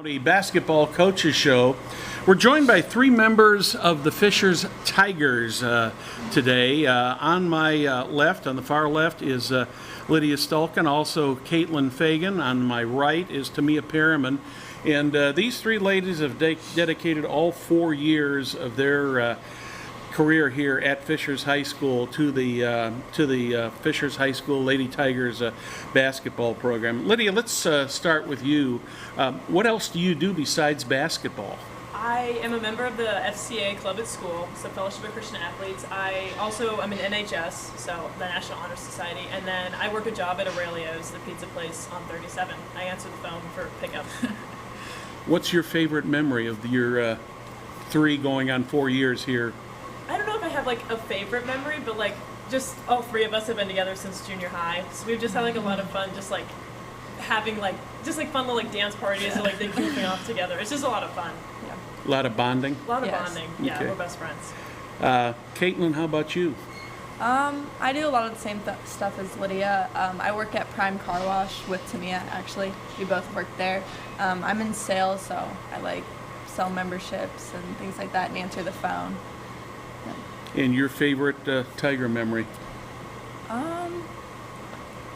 The basketball coaches show. We're joined by three members of the Fishers Tigers today. On my left, on the far left, is Lydia Stulkin, also Caitlin Fagan. On my right is Tamia Perriman. And these three ladies have dedicated all 4 years of their career here at Fishers High School to the Fishers High School Lady Tigers basketball program. Lydia, let's start with you. What else do you do besides basketball? I am a member of the FCA club at school, so Fellowship of Christian Athletes. I also am in NHS, so the National Honor Society, and then I work a job at Aurelio's, the pizza place on 37. I answer the phone for pickup. What's your favorite memory of your 3 going on 4 years here? I don't know if I have like a favorite memory, but like just all 3 of us have been together since junior high, so we've just had like a lot of fun, just like having like fun little like dance parties or like they goofing off together. It's just a lot of fun. Yeah. A lot of bonding? A lot of bonding. Yeah, Okay. We're best friends. Caitlin, how about you? I do a lot of the same stuff as Lydia. I work at Prime Car Wash with Tamia, actually. We both work there. I'm in sales, so I like sell memberships and things like that and answer the phone. And your favorite Tiger memory?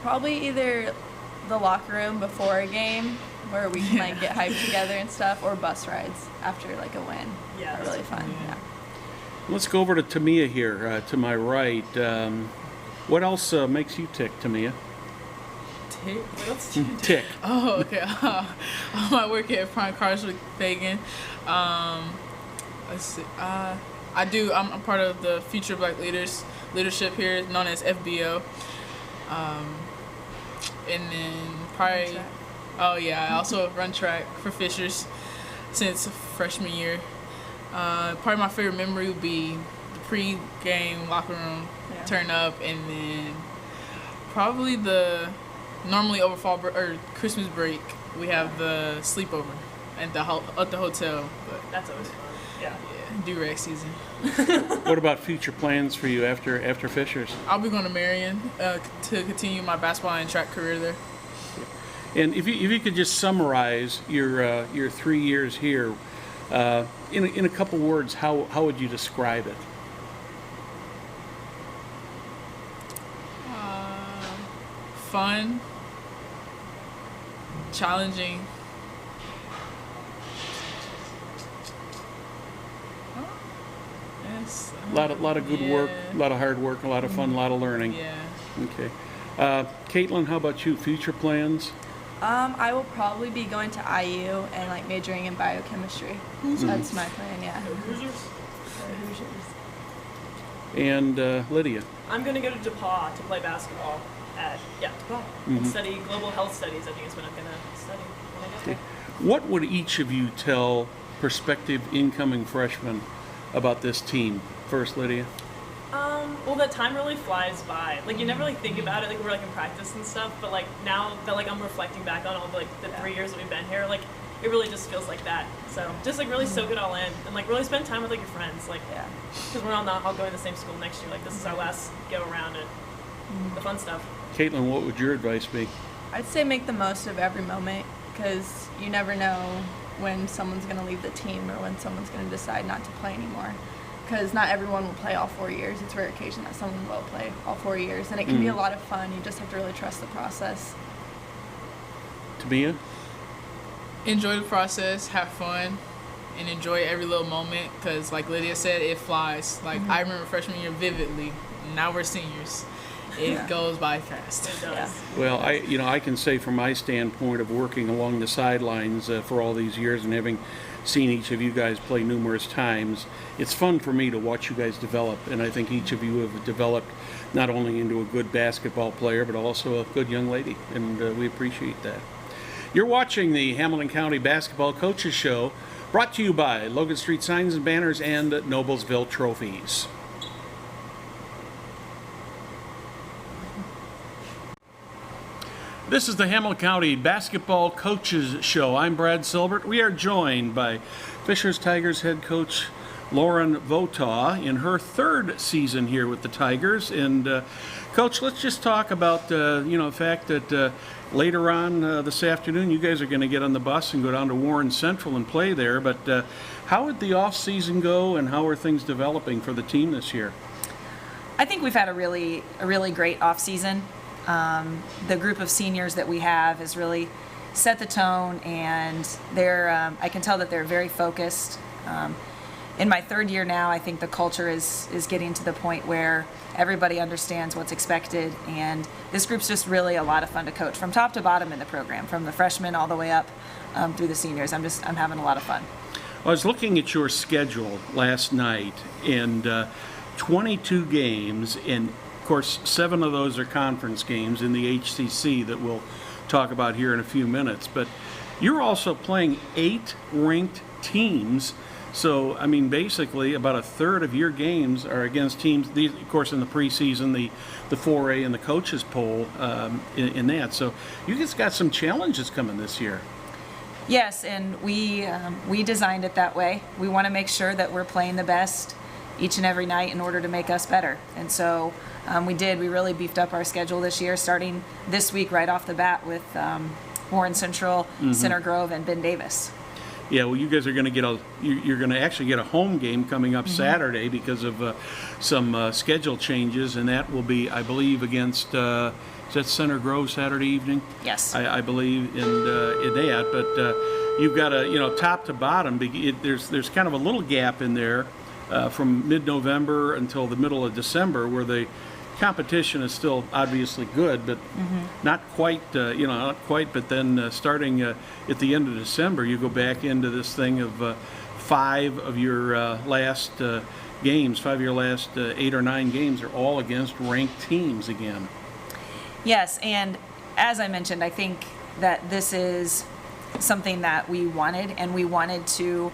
Probably either the locker room before a game where we can like get hyped together and stuff, or bus rides after like a win. Yeah, are really fun. Yeah. Let's go over to Tamia here, to my right. What else makes you tick, Tamia? Tick? What else do you do? Tick. Oh, okay. I work at Prime Cars with Fagan. Let's see. I'm part of the Future Black Leadership here, known as FBO. And then probably, I also run track for Fishers since freshman year. Probably my favorite memory would be the pre-game locker room turn up, and then probably normally over fall or Christmas break we have the sleepover at the hotel. But That's always fun. Yeah. do-rag season. What about future plans for you after Fishers? I'll be going to Marion to continue my basketball and track career there. And if you could just summarize your 3 years here in a couple words, how would you describe it? Fun, challenging. Yes. A lot of good work, a lot of hard work, a lot of fun, a lot of learning. Yeah. Okay. Caitlin, how about you? Future plans? I will probably be going to IU and like majoring in biochemistry. So that's my plan. Yeah. Hoosiers? Hoosiers. And Lydia? I'm going to go to DePauw to play basketball at DePauw and study global health studies. I think is what I'm going to study when I get there. What would each of you tell prospective incoming freshmen about this team? First, Lydia. Well, that time really flies by. Like, you never really think about it. Like, we're like in practice and stuff. But like now that like I'm reflecting back on all the 3 years that we've been here, like it really just feels like that. So just like really soak it all in and like really spend time with like your friends. Like, because we're all not all going to the same school next year. Like, this is our last go around and the fun stuff. Caitlin, what would your advice be? I'd say make the most of every moment, because you never know when someone's going to leave the team or when someone's going to decide not to play anymore. Because not everyone will play all 4 years. It's a rare occasion that someone will play all 4 years. And it can be a lot of fun. You just have to really trust the process. Tamia? Enjoy the process, have fun, and enjoy every little moment, because like Lydia said, it flies. Like I remember freshman year vividly. Now we're seniors. It goes by fast. It does. Yeah. Well, I can say from my standpoint of working along the sidelines for all these years and having seen each of you guys play numerous times, it's fun for me to watch you guys develop, and I think each of you have developed not only into a good basketball player but also a good young lady, and we appreciate that. You're watching the Hamilton County Basketball Coaches Show, brought to you by Logan Street Signs and Banners and Noblesville Trophies. This is the Hamilton County Basketball Coaches Show. I'm Brad Silbert. We are joined by Fishers Tigers head coach Lauren Votaw in her third season here with the Tigers. And Coach, let's just talk about the fact that later on this afternoon you guys are going to get on the bus and go down to Warren Central and play there. But how did the off season go, and how are things developing for the team this year? I think we've had a really great off season. The group of seniors that we have has really set the tone, and I can tell that they're very focused. In my third year now, I think the culture is getting to the point where everybody understands what's expected, and this group's just really a lot of fun to coach from top to bottom in the program, from the freshmen all the way up through the seniors. I'm having a lot of fun. I was looking at your schedule last night, and 22 games, and of course 7 of those are conference games in the HCC that we'll talk about here in a few minutes. But you're also playing 8 ranked teams. So, I mean, basically about a third of your games are against teams, these, of course, in the preseason, the 4A and the coaches poll in that. So you guys got some challenges coming this year. Yes, and we designed it that way. We want to make sure that we're playing the best each and every night in order to make us better. And so we did. We really beefed up our schedule this year, starting this week right off the bat with Warren Central, Center Grove, and Ben Davis. Yeah, well, you guys are going to you're going to actually get a home game coming up Saturday because of some schedule changes, and that will be, I believe, against is that Center Grove Saturday evening? Yes. I believe in that, but you've got top to bottom. There's kind of a little gap in there from mid-November until the middle of December, where the competition is still obviously good, but not quite, not quite. But then starting at the end of December, you go back into this thing of 5 of your last games, 5 of your last 8 or 9 games are all against ranked teams again. Yes, and as I mentioned, I think that this is something that we wanted, and we wanted to,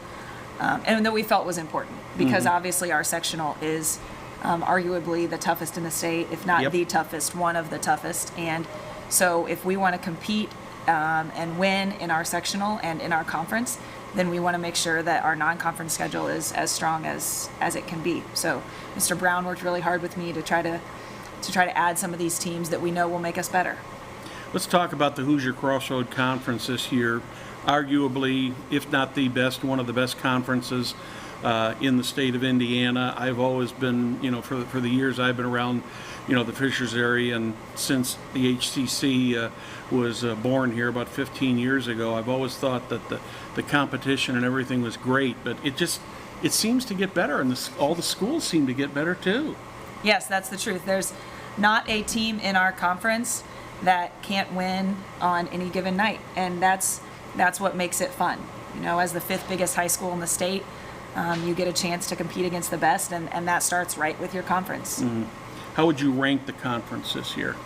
and that we felt was important, because obviously our sectional is arguably the toughest in the state, if not the toughest, one of the toughest. And so if we want to compete and win in our sectional and in our conference, then we want to make sure that our non-conference schedule is as strong as it can be. So Mr. Brown worked really hard with me to try to add some of these teams that we know will make us better. Let's talk about the Hoosier Crossroad Conference this year. Arguably, if not the best, one of the best conferences in the state of Indiana. I've always been, for the years I've been around, the Fishers area, and since the HCC was born here about 15 years ago, I've always thought that the competition and everything was great, but it seems to get better, and all the schools seem to get better too. Yes, that's the truth. There's not a team in our conference that can't win on any given night, and that's what makes it fun. As the 5th biggest high school in the state, you get a chance to compete against the best, and that starts right with your conference. How would you rank the conference this year?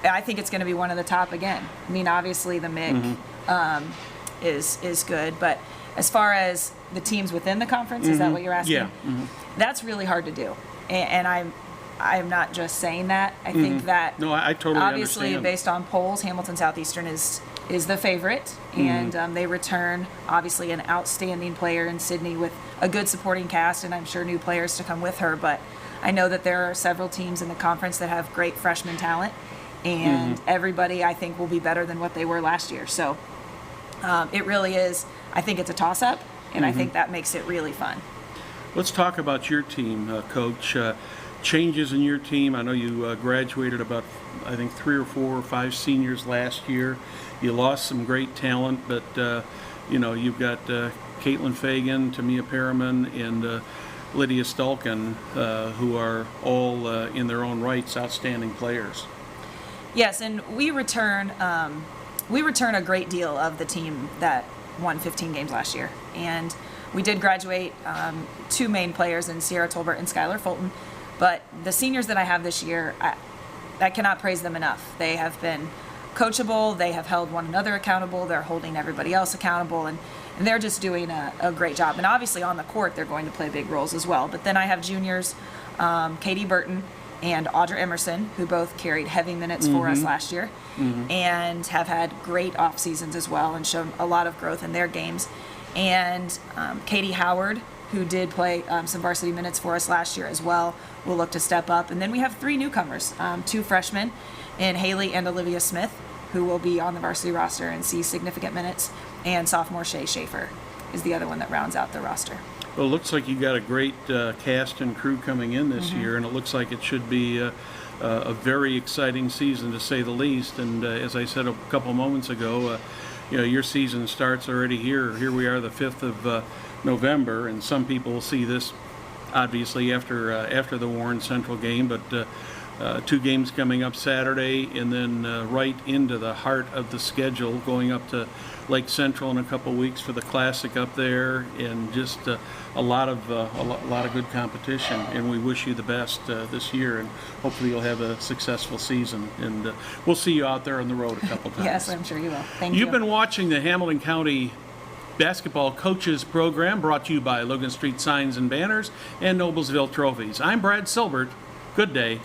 I think it's going to be one of the top again. I mean, obviously the MIC is good, but as far as the teams within the conference, is that what you're asking? Yeah. That's really hard to do, and I'm not just saying that. I think that No, I totally obviously understand. based on polls, Hamilton Southeastern is the favorite, and they return obviously an outstanding player in Sydney with a good supporting cast, and I'm sure new players to come with her. But I know that there are several teams in the conference that have great freshman talent, and everybody I think will be better than what they were last year. So it really is. I think it's a toss-up, and I think that makes it really fun. Let's talk about your team, Coach. Changes in your team. I know you graduated about, I think, 3 or 4 or 5 seniors last year. You lost some great talent, but you've got Caitlin Fagan, Tamia Perriman, and Lydia Stulkin, who are all in their own rights outstanding players. Yes, and we return a great deal of the team that won 15 games last year, and we did graduate 2 main players in Sierra Tolbert and Skylar Fulton. But the seniors that I have this year, I cannot praise them enough. They have been coachable. They have held one another accountable. They're holding everybody else accountable, and they're just doing a great job. And obviously on the court, they're going to play big roles as well. But then I have juniors, Katie Burton and Audra Emerson, who both carried heavy minutes for us last year, and have had great off seasons as well and shown a lot of growth in their games. And Katie Howard, who did play some varsity minutes for us last year as well, will look to step up. And then we have 3 newcomers, 2 freshmen in Haley and Olivia Smith, who will be on the varsity roster and see significant minutes, and sophomore Shay Schaefer is the other one that rounds out the roster. Well, it looks like you got a great cast and crew coming in this year, and it looks like it should be a very exciting season, to say the least. And as I said a couple moments ago, your season starts already here. Here we are, the 5th of November, and some people will see this obviously after the Warren Central game, but 2 games coming up Saturday, and then right into the heart of the schedule, going up to Lake Central in a couple weeks for the Classic up there, and just a lot of good competition. And we wish you the best this year, and hopefully you'll have a successful season. And we'll see you out there on the road a couple times. Yes, I'm sure you will. Thank you. You've been watching the Hamilton County Basketball Coaches Program, brought to you by Logan Street Signs and Banners and Noblesville Trophies. I'm Brad Silbert. Good day.